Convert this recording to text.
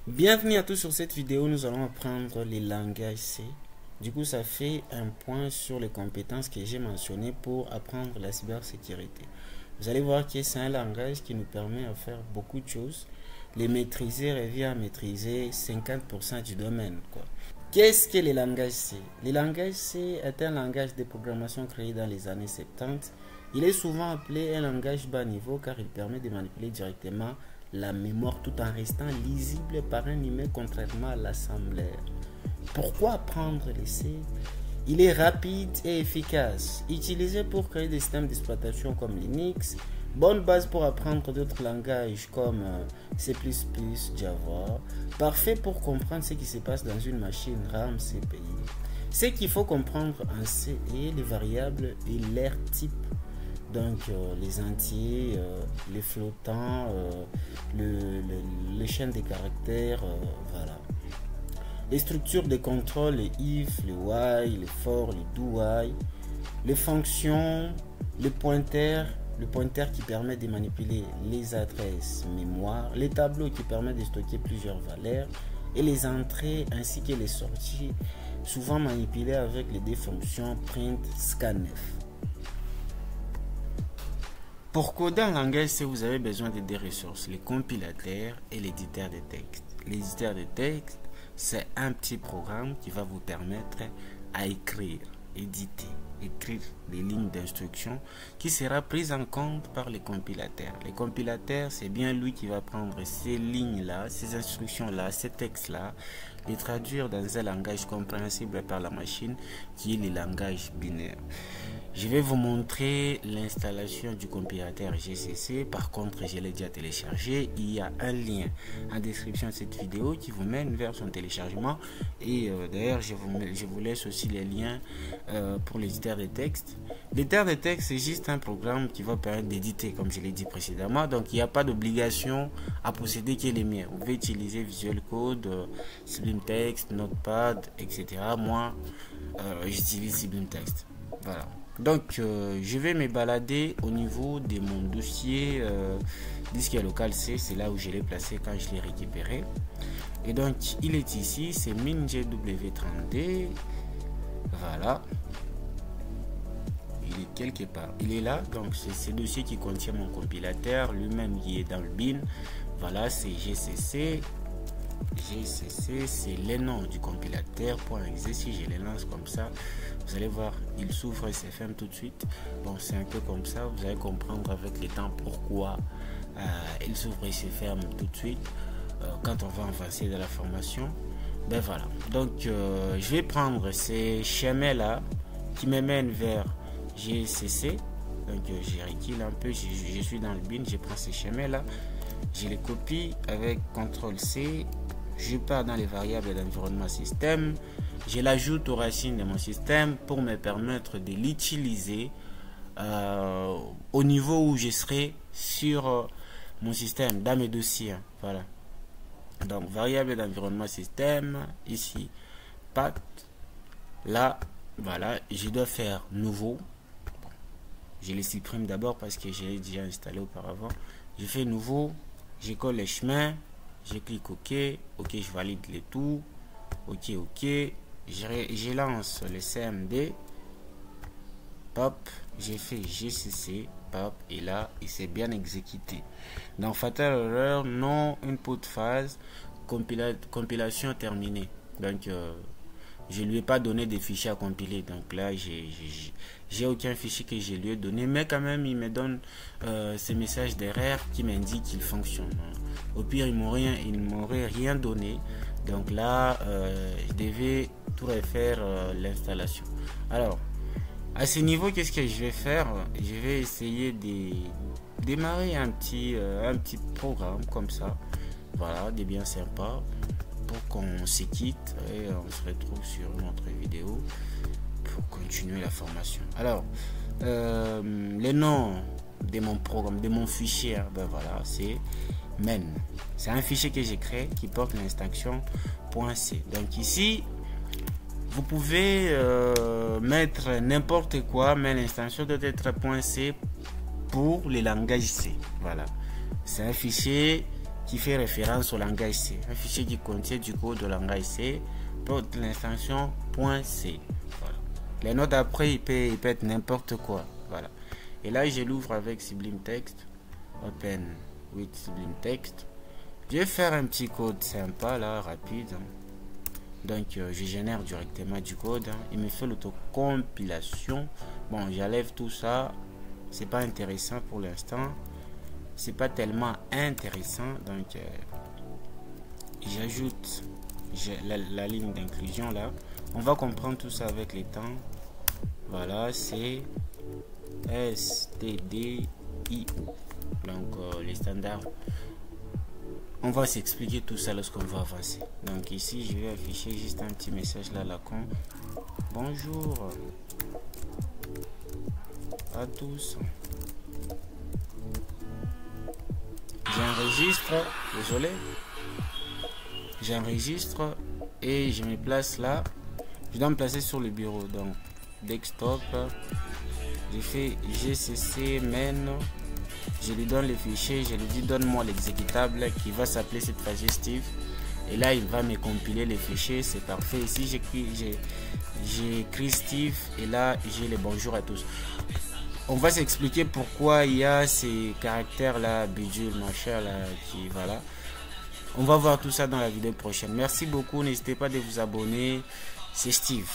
Bienvenue à tous sur cette vidéo, nous allons apprendre les langages C. Du coup, ça fait un point sur les compétences que j'ai mentionnées pour apprendre la cybersécurité. Vous allez voir que c'est un langage qui nous permet de faire beaucoup de choses. Les maîtriser revient à maîtriser 50% du domaine, quoi. Qu'est-ce que les langages C? Les langages C est un langage de programmation créé dans les années 70. Il est souvent appelé un langage bas niveau car il permet de manipuler directement la mémoire tout en restant lisible par un humain contrairement à l'assemblaire. Pourquoi apprendre les C? Il est rapide et efficace, utilisé pour créer des systèmes d'exploitation comme Linux, bonne base pour apprendre d'autres langages comme C++, Java, parfait pour comprendre ce qui se passe dans une machine RAM CPI. Ce qu'il faut comprendre en C est les variables et leurs types. Donc les entiers, les flottants, les chaînes de caractères, voilà. Les structures de contrôle, les if, les while, les for, les do while, les fonctions, le pointeur qui permet de manipuler les adresses mémoire, les tableaux qui permettent de stocker plusieurs valeurs et les entrées ainsi que les sorties, souvent manipulées avec les deux fonctions print, scanf. Pour coder un langage C, vous avez besoin de deux ressources, les compilateurs et l'éditeur de texte. L'éditeur de texte, c'est un petit programme qui va vous permettre à écrire, écrire des lignes d'instruction qui sera prise en compte par les compilateurs. Les compilateurs, c'est bien lui qui va prendre ces lignes-là, ces instructions-là, ces textes-là, les traduire dans un langage compréhensible par la machine qui est le langage binaire. Je vais vous montrer l'installation du compilateur GCC. Par contre, je l'ai déjà téléchargé. Il y a un lien en description de cette vidéo qui vous mène vers son téléchargement. Et d'ailleurs, je vous laisse aussi les liens pour l'éditeur de texte. L'éditeur de texte, c'est juste un programme qui va permettre d'éditer, comme je l'ai dit précédemment. Donc, il n'y a pas d'obligation à posséder que les miens. Vous pouvez utiliser Visual Code, Sublime Text, Notepad, etc. Moi, j'utilise Sublime Text. Voilà. Donc je vais me balader au niveau de mon dossier disque local C, c'est là où je l'ai placé quand je l'ai récupéré. Et donc il est ici, c'est MinGW30D. Voilà. Il est quelque part. Il est là, donc c'est ce dossier qui contient mon compilateur, lui-même qui est dans le bin. Voilà, c'est GCC. GCC, c'est les noms du compilateur .exe. Si je les lance comme ça, vous allez voir, il s'ouvre et se ferme tout de suite. Bon, c'est un peu comme ça, vous allez comprendre avec le temps pourquoi il s'ouvre et se ferme tout de suite quand on va avancer dans la formation. Ben voilà, donc je vais prendre ces schémas là qui me mènent vers GCC. Donc je recule un peu, je suis dans le bin, je prends ces schémas là, je les copie avec CTRL-C. Je pars dans les variables d'environnement système, je l'ajoute aux racines de mon système pour me permettre de l'utiliser au niveau où je serai sur mon système, dans mes dossiers. Voilà. Donc, variable d'environnement système, ici, path, là, voilà, je dois faire nouveau. Bon, je les supprime d'abord parce que j'ai déjà installé auparavant. Je fais nouveau, je colle les chemins. Je clique OK, OK, je valide les tout, OK, OK, je lance le CMD, pop, j'ai fait GCC, pop, et là, il s'est bien exécuté. Dans Fatal Error, non input phase, compilation terminée. Donc, je lui ai pas donné des fichiers à compiler, donc là, j'ai aucun fichier que je lui ai donné, mais quand même, il me donne ces messages d'erreur qui m'indiquent qu'il fonctionne. Au pire, il m'aurait rien donné. Donc là, je devais tout refaire l'installation. Alors, à ce niveau, qu'est-ce que je vais faire? Je vais essayer de démarrer un petit programme comme ça. Voilà, des bien sympa pour qu'on se quitte et on se retrouve sur notre vidéo pour continuer la formation. Alors, le nom de mon programme, de mon fichier, ben voilà, c'est men. C'est un fichier que j'ai créé qui porte l'instruction .c. Donc ici, vous pouvez mettre n'importe quoi, mais l'instruction doit être .c pour les langages C. Voilà. C'est un fichier qui fait référence au langage C. Un fichier qui contient du code au langage C, porte l'extension .c. Voilà. Les notes après, il peut être n'importe quoi. Voilà. Et là, je l'ouvre avec Sublime Text. Open with Sublime Text. Je vais faire un petit code sympa là, rapide. Donc, je génère directement du code. Il me fait l'autocompilation. Bon, j'enlève tout ça. C'est pas intéressant pour l'instant. C'est pas tellement intéressant. Donc, j'ajoute la ligne d'inclusion là. On va comprendre tout ça avec les temps. Voilà, c'est STDIO. Donc, les standards. On va s'expliquer tout ça lorsqu'on va avancer. Donc ici, je vais afficher juste un petit message là, la con. Bonjour à tous. J'enregistre, désolé. J'enregistre et je me place là. Je dois me placer sur le bureau. Donc, desktop. J'ai fait GCC main. Je lui donne le fichier, je lui dis donne-moi l'exécutable qui va s'appeler cette fois Steve. Et là, il va me compiler les fichiers, c'est parfait. Ici, j'écris Steve et là, j'ai les bonjour à tous. On va s'expliquer pourquoi il y a ces caractères là, bidule, machin là, qui voilà. On va voir tout ça dans la vidéo prochaine. Merci beaucoup, n'hésitez pas de vous abonner. C'est Steve.